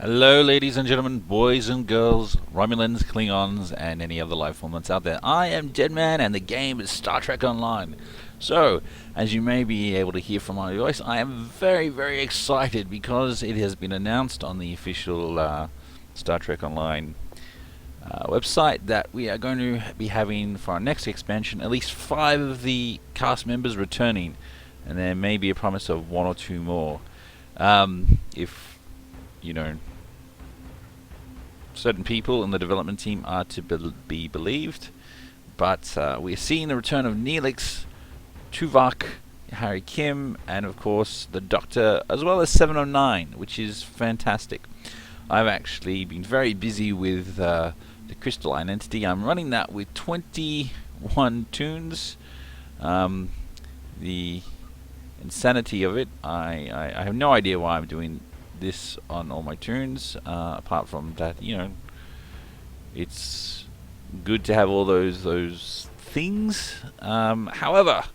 Hello, ladies and gentlemen, boys and girls, Romulans, Klingons, and any other life form that's out there. I am Deadman, and the game is Star Trek Online. So, as you may be able to hear from my voice, I am very, very excited because it has been announced on the official Star Trek Online website that we are going to be having for our next expansion at least 5 of the cast members returning, and there may be a promise of 1 or 2 more. If certain people in the development team are to be believed, but we're seeing the return of Neelix, Tuvok, Harry Kim, and of course the Doctor, as well as 709, which is fantastic. I've actually been very busy with the Crystal Identity. I'm running that with 21 tunes. The insanity of it, I have no idea why I'm doing this on all my tunes, apart from that, it's good to have all those things. However,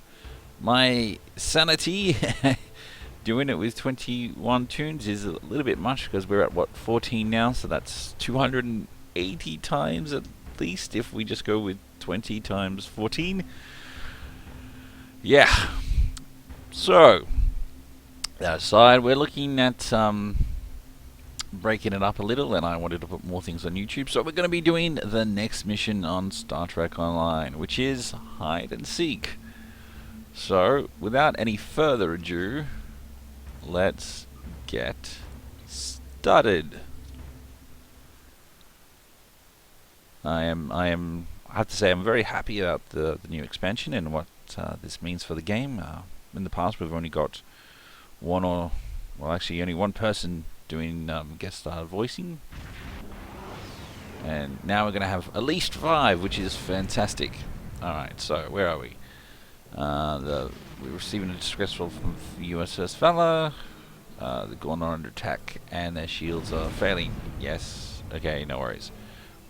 my sanity doing it with 21 tunes is a little bit much, because we're at 14 now, so that's 280 times at least if we just go with 20 times 14. Yeah. So that aside, we're looking at breaking it up a little, and I wanted to put more things on YouTube. So we're going to be doing the next mission on Star Trek Online, which is hide and seek. So without any further ado, let's get started. I have to say I'm very happy about the new expansion and what this means for the game. In the past, we've only got only one person doing guest star voicing, and now we're going to have at least 5, which is fantastic. Alright, so where are we? We're receiving a distress from the USS Valor. The Gorn are under attack, and their shields are failing. Yes, okay, no worries.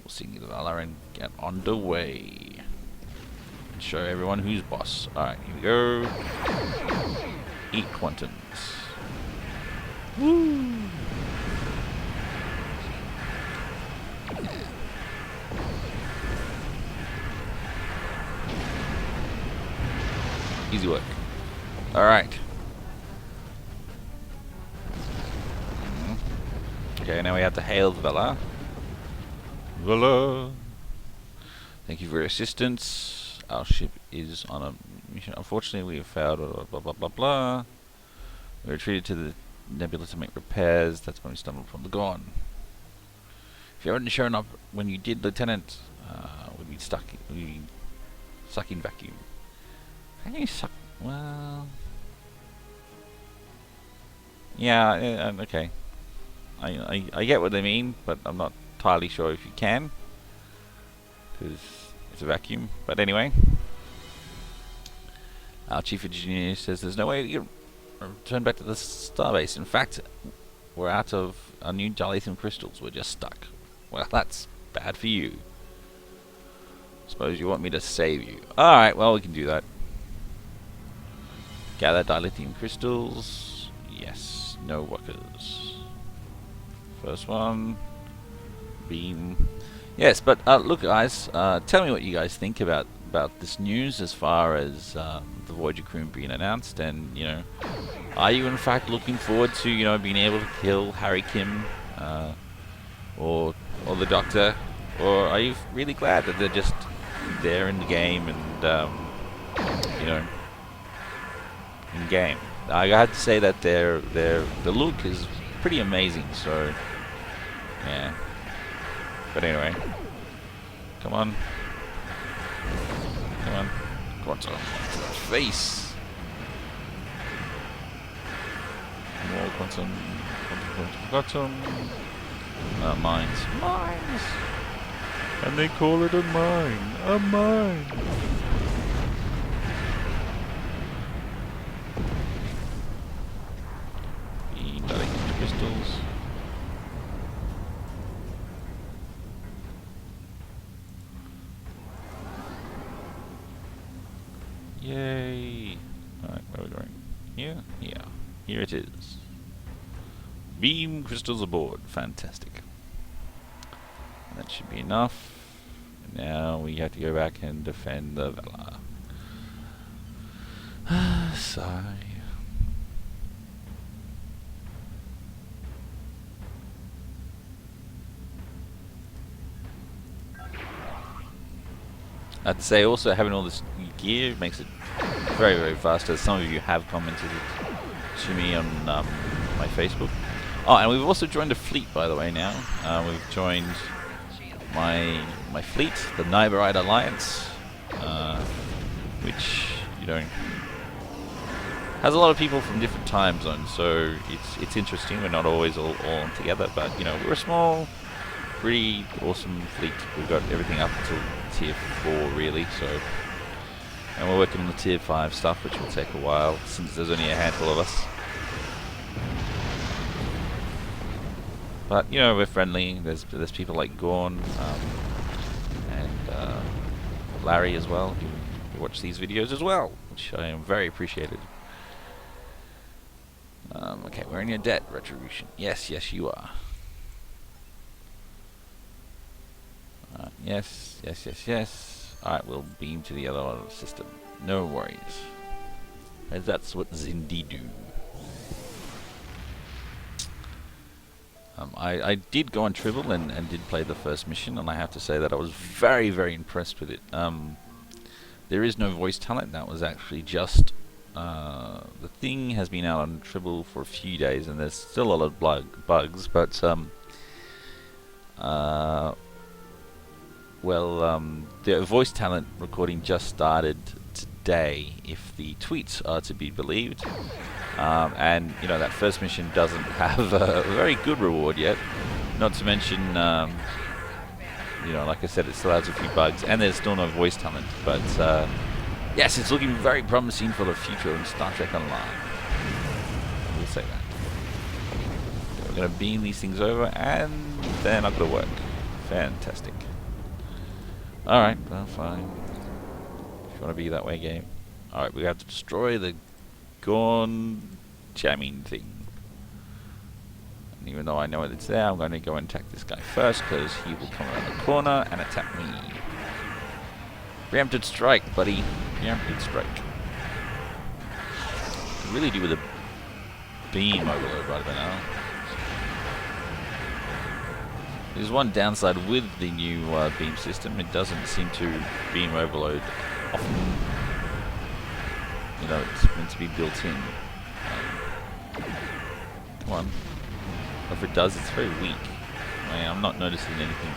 We'll sing the Valor and get underway. And show everyone who's boss. Alright, here we go. Eat quantums. Woo! Easy work. Alright. Okay, now we have to hail the Vela. Vela! Thank you for your assistance. Our ship is on a mission. Unfortunately, we have failed. Blah blah blah blah. We retreated to the nebula to make repairs. That's when we stumbled upon the Gorn. If you hadn't shown up when you did, Lieutenant, we'd be sucking vacuum. How can you suck? Well, yeah, okay. I get what they mean, but I'm not entirely sure if you can, because it's a vacuum. But anyway, our chief engineer says there's no way to return back to the starbase. In fact, we're out of our new dilithium crystals. We're just stuck. Well, that's bad for you. Suppose you want me to save you. Alright, well, we can do that. Gather dilithium crystals. Yes, no workers. First one. Beam. Yes, but look, guys, tell me what you guys think about this news as far as the Voyager crew being announced, and are you in fact looking forward to being able to kill Harry Kim or the Doctor, or are you really glad that they're just there in the game and in game? I had to say that the look is pretty amazing. So yeah. But anyway, come on. Quantum to the face. More quantum. Mines. And they call it a mine. A mine. The dilithium crystals. Yay! Alright, where are we going? Here? Yeah. Here it is. Beam crystals aboard. Fantastic. That should be enough. Now we have to go back and defend the Valor. Sigh. I'd say also having all this gear makes it very, very fast, as some of you have commented to me on my Facebook. Oh, and we've also joined a fleet, by the way, now. We've joined my fleet, the Nyberite Alliance, which, you know, has a lot of people from different time zones, so it's interesting. We're not always all together, but, you know, we're a small, pretty awesome fleet. We've got everything up until tier 4, really, so... And we're working on the tier 5 stuff, which will take a while, since there's only a handful of us. But, you know, we're friendly. There's people like Gorn, and Larry as well, who watch these videos as well, which I am very appreciated. Okay, we're in your debt, Retribution. Yes, yes, you are. Yes, yes, yes, yes. Alright, we'll beam to the other system. No worries. As that's what Zindi do. I did go on Tribble and did play the first mission, and I have to say that I was very, very impressed with it. There is no voice talent. That was actually just... the thing has been out on Tribble for a few days, and there's still a lot of bugs, but... the voice talent recording just started today, if the tweets are to be believed. And, you know, that first mission doesn't have a very good reward yet. Not to mention, you know, like I said, it still has a few bugs, and there's still no voice talent. But, yes, it's looking very promising for the future in Star Trek Online. We'll say that. We're going to beam these things over, and they're not going to work. Fantastic. Alright, well, fine. If you want to be that way, game. Alright, we have to destroy the Gorn jamming thing. And even though I know it's there, I'm going to go and attack this guy first, because he will come around the corner and attack me. Preempted strike, buddy. Preempted strike. I really do with a beam overload right about now. There's one downside with the new beam system. It doesn't seem to beam overload often. You know, it's meant to be built in. Come on. If it does, it's very weak. I mean, I'm not noticing anything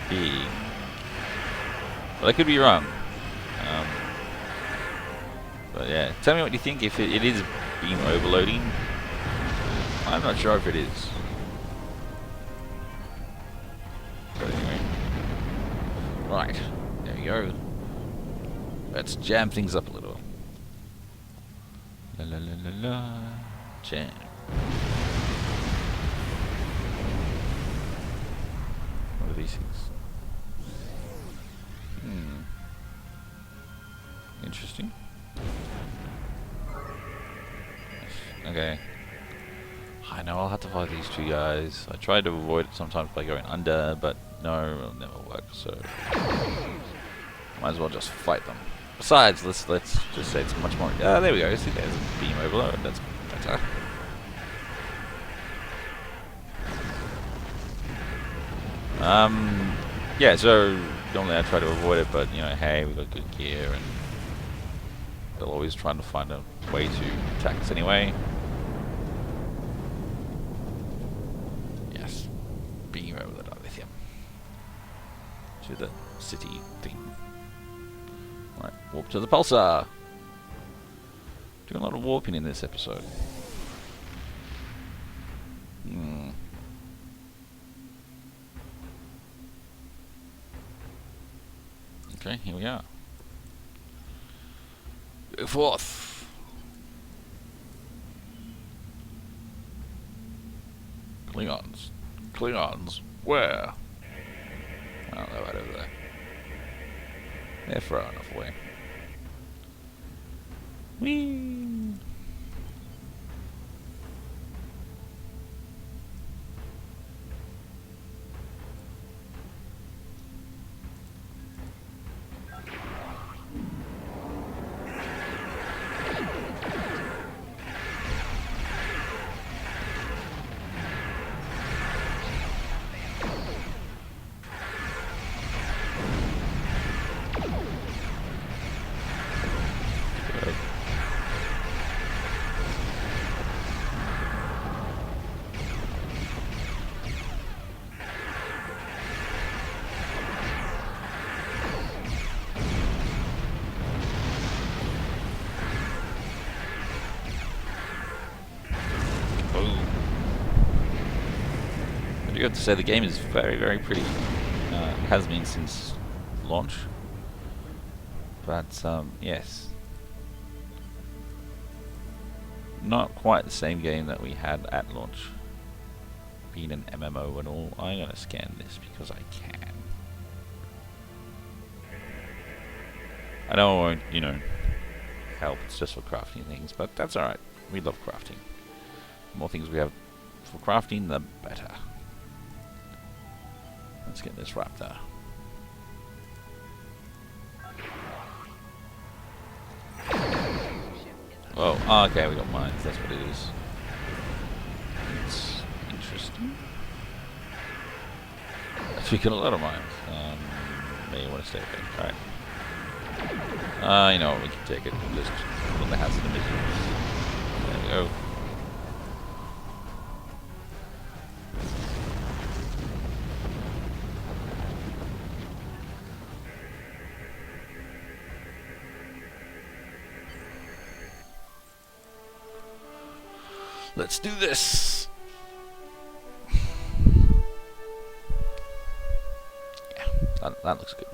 big. But I could be wrong. But yeah, tell me what you think if it is beam overloading. I'm not sure if it is. But anyway. Right, there we go. Let's jam things up a little. La la la la la. Jam. What are these things? Interesting. Okay. I know I'll have to fight these two guys. I tried to avoid it sometimes by going under, but no, it'll never work, so might as well just fight them. Besides, let's just say it's much more... there we go. See, there's a beam overload. That's better. Yeah, so normally I try to avoid it, but, you know, hey, we've got good gear, and they'll always try to find a way to attack us anyway. Yes. Beam overload with him. To the city thing. Right, warp to the pulsar. Doing a lot of warping in this episode. Okay, here we are. Go forth. Klingons. Klingons. Where? Oh, they're right over there. They're far enough away. Whee! do have to say the game is very, very pretty. Has been since launch. But yes, not quite the same game that we had at launch. Being an MMO and all, I'm gonna scan this because I can. I know it won't, you know, help. It's just for crafting things, but that's alright. We love crafting. The more things we have for crafting, the better. Let's get this raptor. Oh, okay, we got mines. That's what it is. It's interesting. We got a lot of mines. Maybe want to stay there. Alright. You know what? We can take it. We'll just put the hazard emitters. There we go. Let's do this. Yeah, that looks good.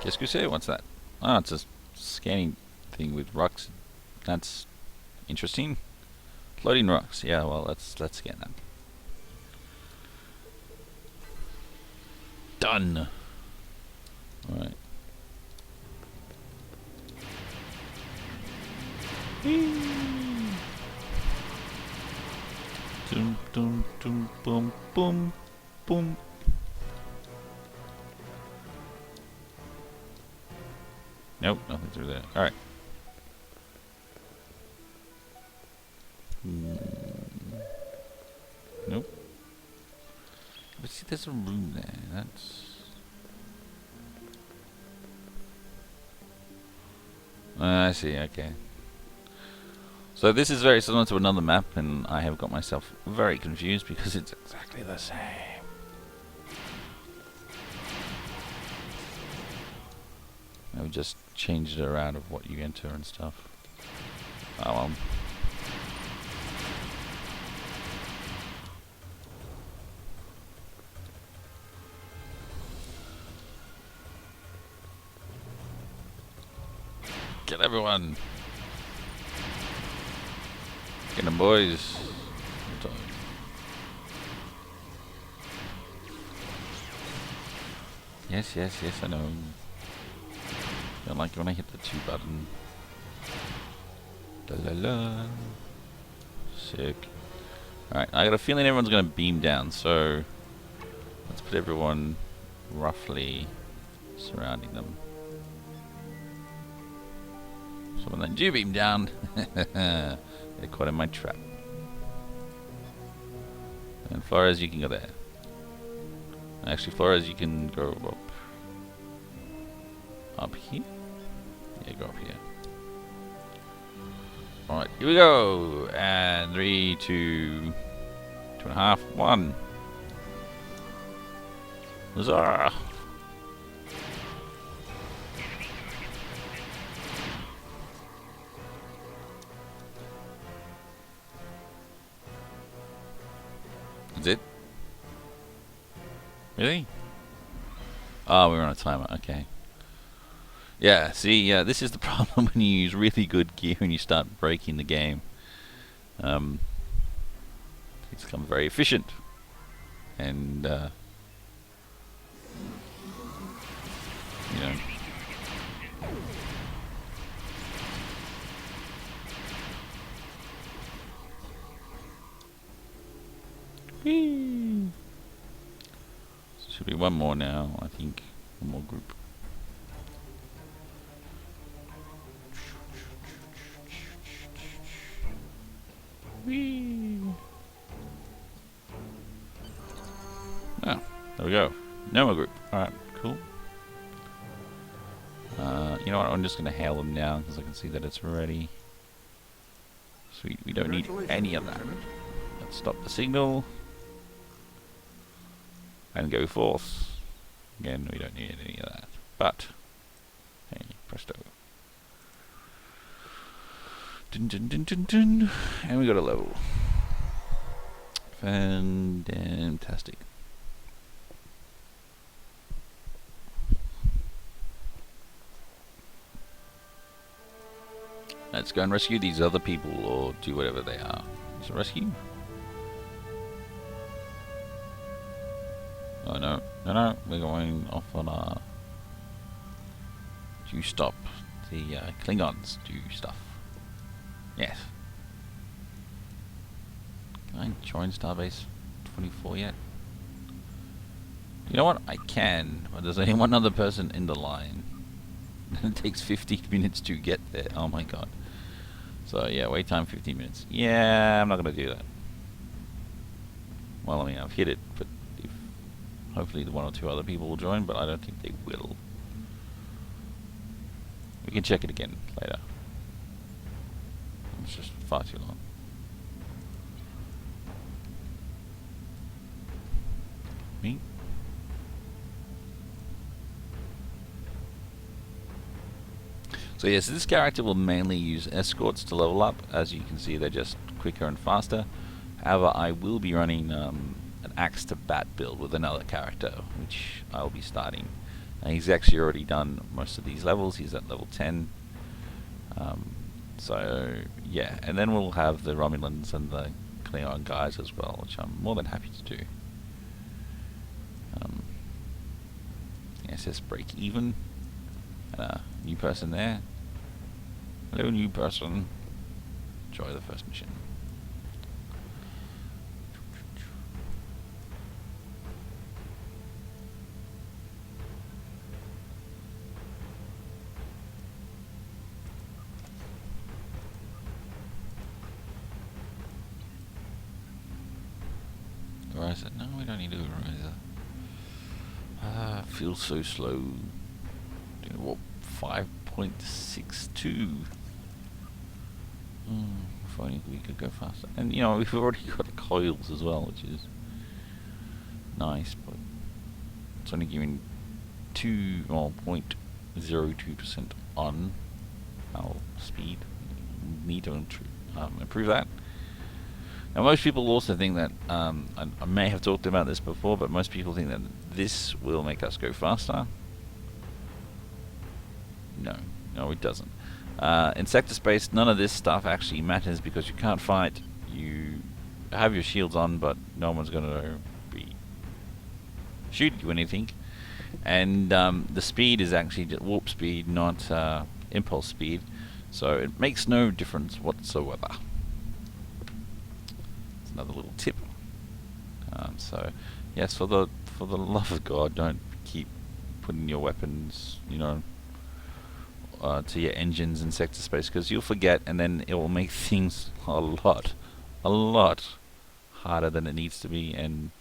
Qu'est-ce que c'est? What's that? Oh, it's a scanning thing with rocks. That's interesting. Floating rocks. Yeah, well, let's scan that. Done. All right. Dum dum dum boom boom boom. Nope, nothing through there. All right. Nope. But see, there's a room there. That's... I see, okay. So this is very similar to another map, and I have got myself very confused because it's exactly the same. I've just changed it around of what you enter and stuff. Oh well. Get everyone! Get them, boys! Yes, yes, yes, I know. Don't like when I hit the 2 button. La la la. Sick. Alright, I got a feeling everyone's gonna beam down, so let's put everyone roughly surrounding them. So when they do beam down, they're caught in my trap. And Flores, you can go there. Actually, Flores, you can go up here. Yeah, go up here. Alright, here we go. And 3, 2, 2.5, 1. Huzzah! Is it? Really? Oh, we're on a timer. Okay. Yeah, see, this is the problem when you use really good gear and you start breaking the game. It's become very efficient. And, you know. Whee! Should be one more now, I think. One more group. Whee! Oh, there we go. No more group. Alright, cool. You know what, I'm just going to hail them now because I can see that it's ready. Sweet, we don't need any of that. Let's stop the signal. And go forth. Again, we don't need any of that. But, hey, Presto. Dun, dun, dun, dun, dun. And we got a level. Fantastic. Let's go and rescue these other people, or do whatever they are. Is it rescue? Oh no, no, no, we're going off on our... to stop the Klingons do stuff. Yes. Can I join Starbase 24 yet? You know what? I can, but there's only one other person in the line. It takes 15 minutes to get there. Oh my god. So yeah, wait time 15 minutes. Yeah, I'm not going to do that. Well, I mean, I've hit it, but if hopefully the one or two other people will join, but I don't think they will. We can check it again later. It's just far too long. Me? So yes, this character will mainly use escorts to level up. As you can see, they're just quicker and faster. However, I will be running an axe to bat build with another character, which I'll be starting. And he's actually already done most of these levels. He's at level 10. So yeah, and then we'll have the Romulans and the Klingon guys as well, which I'm more than happy to do. SS break even. New person there. Hello, new person. Enjoy the first mission. Horizon. No, we don't need to do Horizon. Feels so slow. What? 5.62. If only we could go faster. And you know, we've already got coils as well, which is nice, but it's only giving 0.02% on our speed. Need to improve that. Now, most people also think that I may have talked about this before, but most people think that this will make us go faster. No, it doesn't. In sector space, none of this stuff actually matters because you can't fight. You have your shields on, but no one's going to be shooting you anything. And the speed is actually just warp speed, not impulse speed. So it makes no difference whatsoever. It's another little tip. So yes, for the love of God, don't keep putting your weapons, you know, to your engines in sector space, because you'll forget, and then it will make things a lot harder than it needs to be, and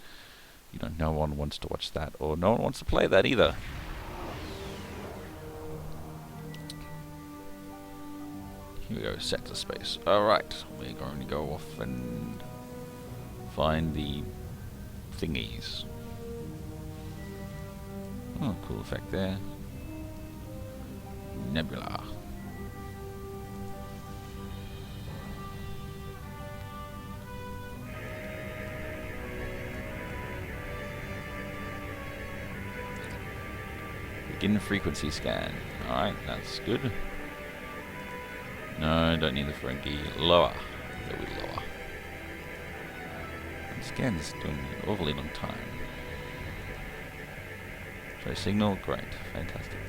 you know, no one wants to watch that, or no one wants to play that either. Here we go, sector space. Alright, we're going to go off and find the thingies. Oh, cool effect there. Nebula. Begin frequency scan. Alright, that's good. No, don't need the Ferengi. Lower. There we lower. And scan is doing an awfully long time. Try signal. Great. Fantastic.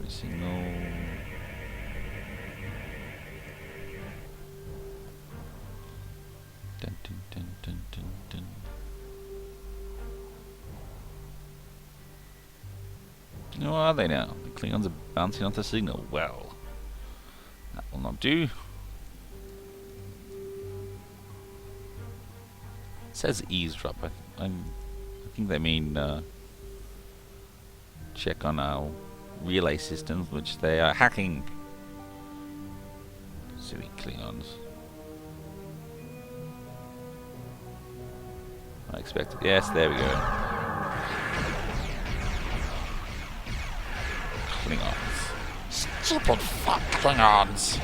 Signal. Dun, dun, dun, dun, dun, dun. Where are they now? The Klingons are bouncing off the signal. Well, that will not do. It says eavesdrop. I think they mean check on our relay systems, which they are hacking. Silly Klingons. I expected. Yes, there we go. Klingons. Stupid fuck Klingons.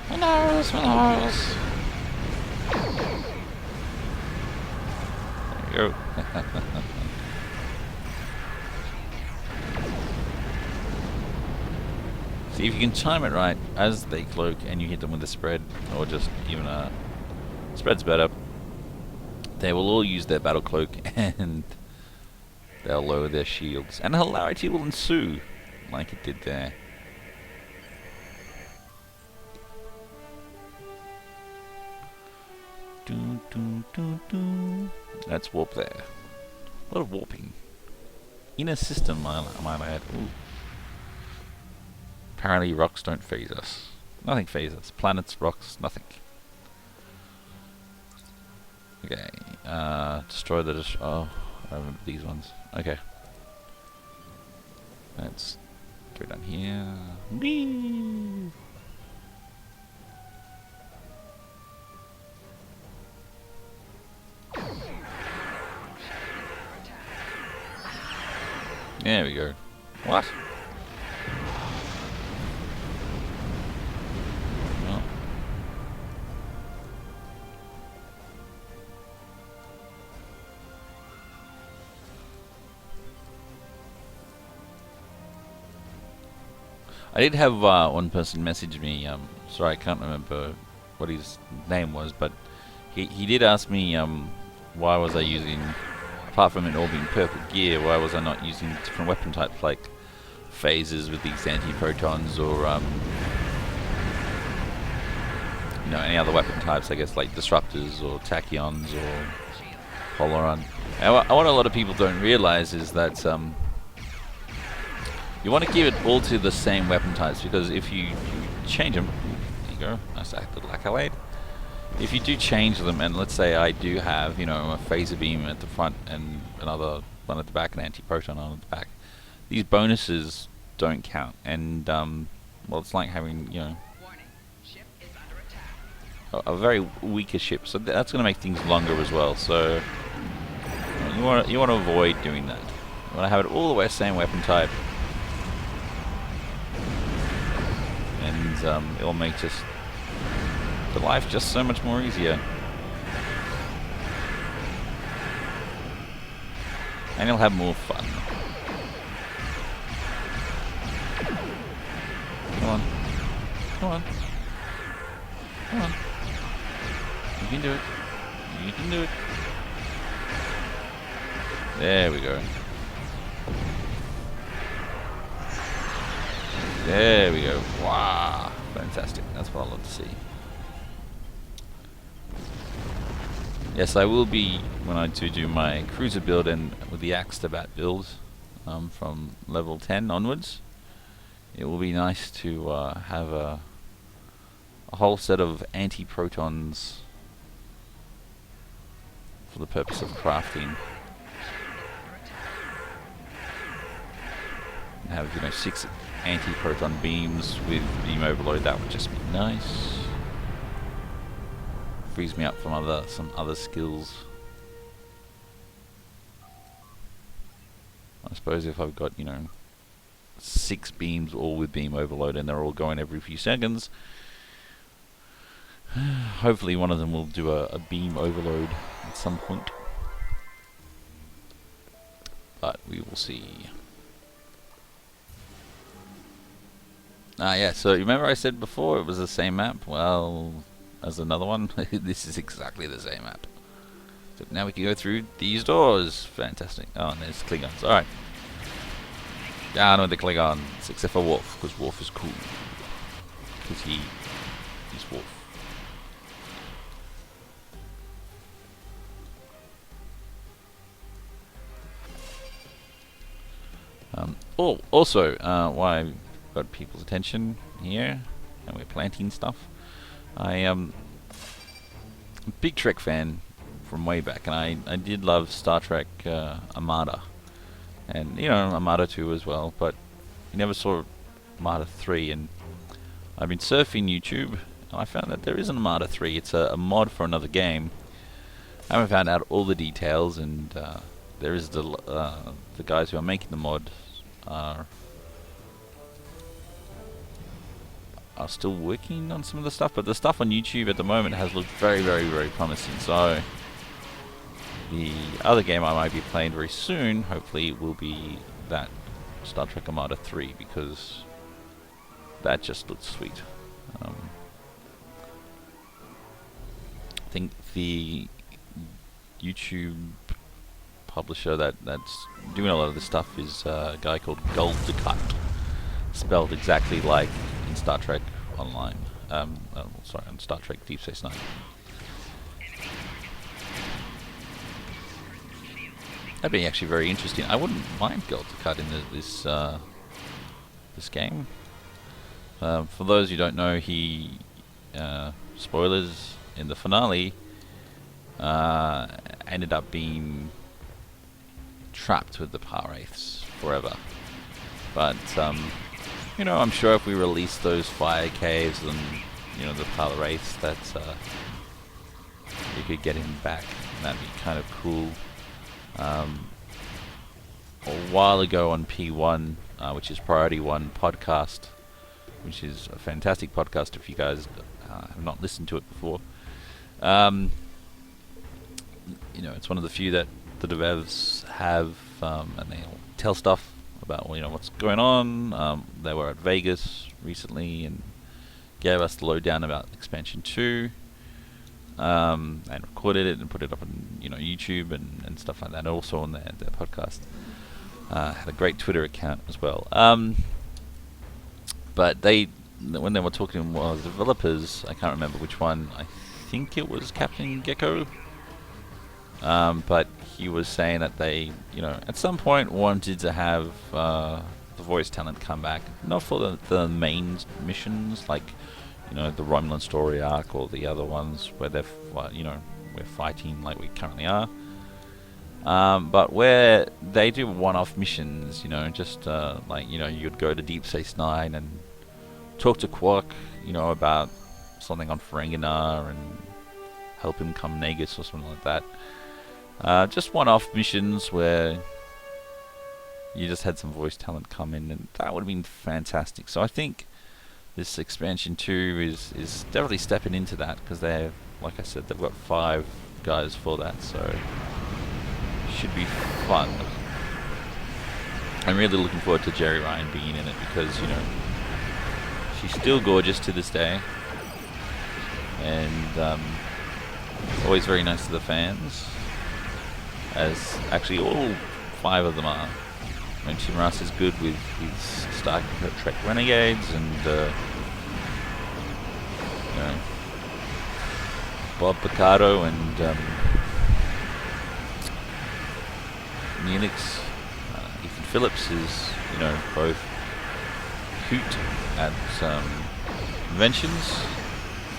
Who knows, who knows? There you go. See, if you can time it right as they cloak and you hit them with a spread, or just even a spread's better, they will all use their battle cloak and they'll lower their shields. And hilarity will ensue, like it did there. Doo, doo, doo, doo. Let's warp there. A lot of warping. Inner system, I might add. Ooh. Apparently rocks don't phase us. Nothing phases us. Planets, rocks, nothing. Okay. Destroy the... oh, I remember these ones. Okay. Let's go down here. Whee! There we go. What? Well. I did have one person message me. Sorry, I can't remember what his name was, but he did ask me why was I using, apart from it all being perfect gear, why was I not using different weapon types like phasers with these anti-protons, or you know, any other weapon types, I guess, like disruptors or tachyons or Polaron. And what a lot of people don't realize is that you want to give it all to the same weapon types, because if you change them, there you go, nice little accolade. If you do change them, and let's say I do have, you know, a phaser beam at the front and another one at the back, an anti-proton on at the back, these bonuses don't count. And well, it's like having, you know, a very weaker ship, so that's going to make things longer as well. So you want to avoid doing that. You want to have it all the way same weapon type, and it will make just the life just so much more easier. And you'll have more fun. Come on. Come on. Come on. You can do it. You can do it. There we go. There we go. Wow. Fantastic. That's what I love to see. Yes, I will be, when I do my cruiser build and with the axe to bat build from level 10 onwards, it will be nice to have a whole set of anti-protons for the purpose of crafting. And have, you know, 6 anti-proton beams with beam overload. That would just be nice. Frees me up from some other skills. I suppose if I've got, you know, 6 beams all with beam overload and they're all going every few seconds, hopefully one of them will do a beam overload at some point. But we will see. Ah, yeah, so remember I said before it was the same map? Well, as another one, this is exactly the same map. So now we can go through these doors. Fantastic. Oh, and there's Klingons. Alright. Down with the Klingons, except for Worf, because Worf is cool. Because he's Worf. Also, why I've got people's attention here, and we're planting stuff. I'm a big Trek fan from way back, and I did love Star Trek Armada, and you know, Armada 2 as well, but you never saw Armada 3, and I've been surfing YouTube, and I found that there is an Armada 3. It's a mod for another game. I haven't found out all the details, and there is the guys who are making the mod are are still working on some of the stuff, but the stuff on YouTube at the moment has looked very, very, very promising. So the other game I might be playing very soon, hopefully, will be that Star Trek Armada 3, because that just looks sweet. I think the YouTube publisher that's doing a lot of this stuff is a guy called Gold-Ducat, spelled exactly like in Star Trek Online. Sorry, on Star Trek Deep Space Nine. That'd be actually very interesting. I wouldn't mind Gold-Ducat in this game. For those who don't know, he spoilers in the finale ended up being trapped with the Power Wraiths forever. But you know, I'm sure if we release those fire caves and, you know, the Power Wraiths, that we could get him back, and that'd be kind of cool. A while ago on P1, which is Priority 1 podcast, which is a fantastic podcast if you guys have not listened to it before. You know, it's one of the few that the devs have, and they tell stuff about, you know, what's going on. They were at Vegas recently and gave us the lowdown about Expansion 2, and recorded it and put it up on, you know, YouTube and stuff like that, and also on their podcast. Had a great Twitter account as well. But when they were talking to the developers, I can't remember which one. I think it was Captain Gecko. But he was saying that they, you know, at some point wanted to have the voice talent come back, not for the main missions, like, you know, the Romulan story arc or the other ones where they're, you know, we're fighting like we currently are. But where they do one-off missions, you know, just like, you know, you'd go to Deep Space Nine and talk to Quark, you know, about something on Ferenginar and help him come Nagus or something like that. Just one-off missions where you just had some voice talent come in, and that would have been fantastic. So I think this expansion 2 is definitely stepping into that, because they're, like I said, they've got 5 guys for that, so should be fun. I'm really looking forward to Jerry Ryan being in it, because, you know, she's still gorgeous to this day, and always very nice to the fans, as actually all 5 of them are. And Tim Russ is good with his Star Trek Renegades, and you know, Bob Picardo and Neelix. Ethan Phillips is, you know, both hoot at conventions.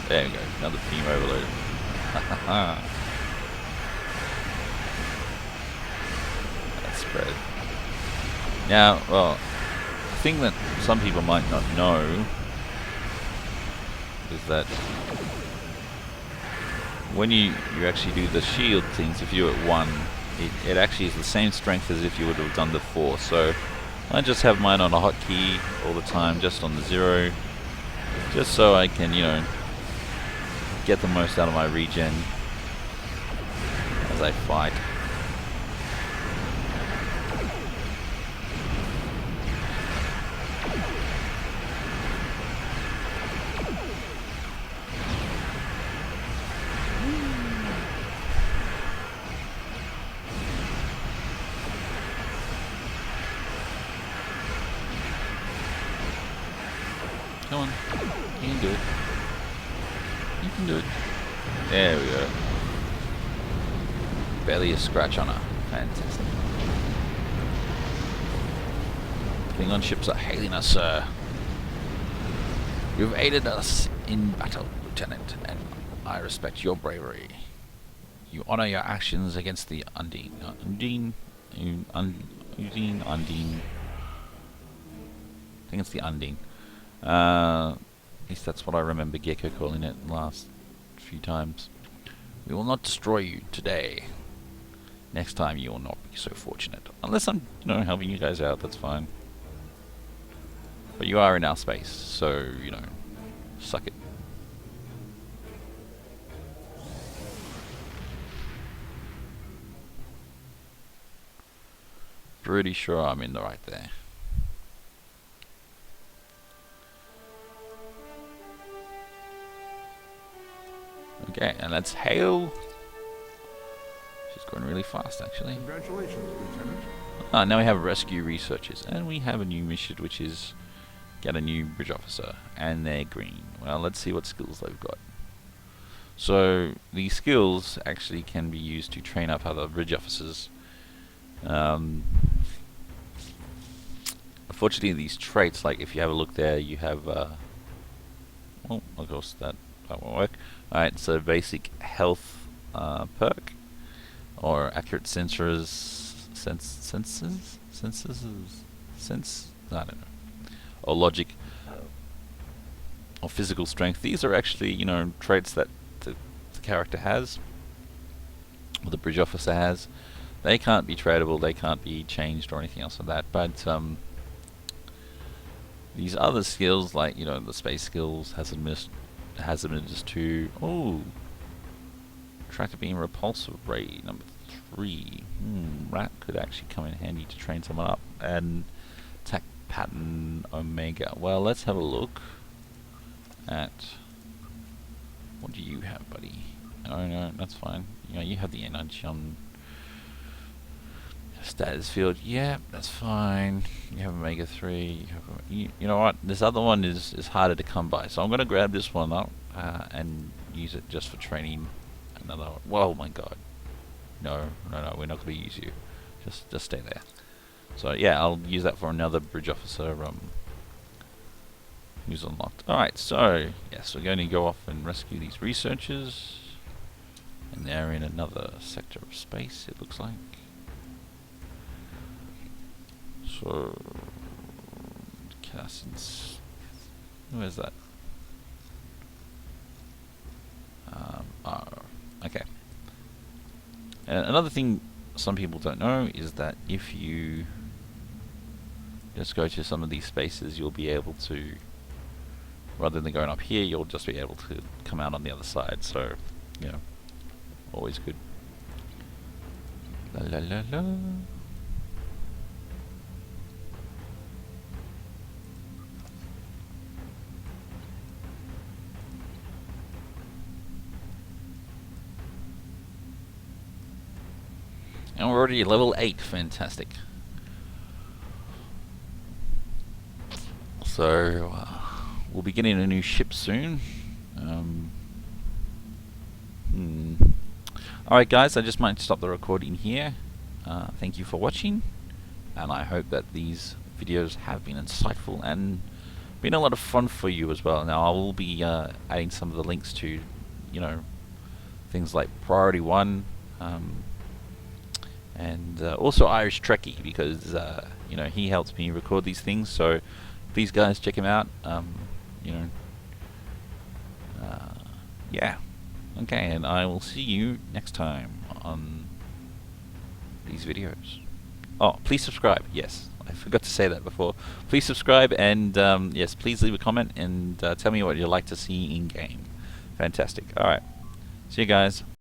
There we go, another theme overload. That's spread. Now, well, the thing that some people might not know is that when you actually do the shield things, if you're at 1, it actually is the same strength as if you would have done the 4. So I just have mine on a hotkey all the time, just on the 0, just so I can, you know, get the most out of my regen as I fight. Come on, you can do it. You can do it. There we go. Barely a scratch on her. Fantastic. Klingon ships are hailing us, sir. You've aided us in battle, Lieutenant, and I respect your bravery. You honor your actions against the Undine. Undine. I think it's the Undine. At least that's what I remember Gecko calling it the last few times. We will not destroy you today. Next time you will not be so fortunate. Unless I'm, you know, helping you guys out, that's fine. But you are in our space, so, you know, Suck it. Pretty sure I'm in the right there. Okay, and let's hail. She's going really fast, actually. Congratulations, Lieutenant. Now we have rescue researchers, and we have a new mission, which is get a new bridge officer, and they're green. Well, let's see what skills they've got. So these skills actually can be used to train up other bridge officers. Unfortunately, these traits, like if you have a look there, you have well, of course that won't work. Alright, so basic health perk, or accurate sensors, I don't know, or logic, or physical strength. These are actually, you know, traits that the character has, or the bridge officer has. They can't be tradable, they can't be changed or anything else like that, but these other skills, like, you know, the space skills, hazardous to, oh, tractor beam repulsor ray number 3. That could actually come in handy to train someone up. And attack pattern omega. Well, let's have a look at what do you have, buddy? Oh no, that's fine. You know, you have the energy on status field. Yeah, that's fine. You have omega 3. You have you know what? This other one is harder to come by, so I'm gonna grab this one up and use it just for training another one. Whoa, my god! No, we're not gonna use you. Just stay there. So yeah, I'll use that for another bridge officer who's unlocked. Alright, so yes, we're going to go off and rescue these researchers, and they're in another sector of space, it looks like. So where's that? Oh, okay. And another thing some people don't know is that if you just go to some of these spaces, you'll be able to, rather than going up here, you'll just be able to come out on the other side. So, you know, always good. La la la la. And we're already level 8, fantastic. So, we'll be getting a new ship soon. Alright guys, I just might stop the recording here. Thank you for watching, and I hope that these videos have been insightful and been a lot of fun for you as well. Now I will be adding some of the links to, you know, things like Priority 1, and also IrishTrekkie, because you know, he helps me record these things, so please guys check him out. You know, yeah, okay, and I will see you next time on these videos. Oh, please subscribe. Yes, I forgot to say that before. Please subscribe, and yes, please leave a comment and tell me what you'd like to see in game. Fantastic. Alright, see you guys.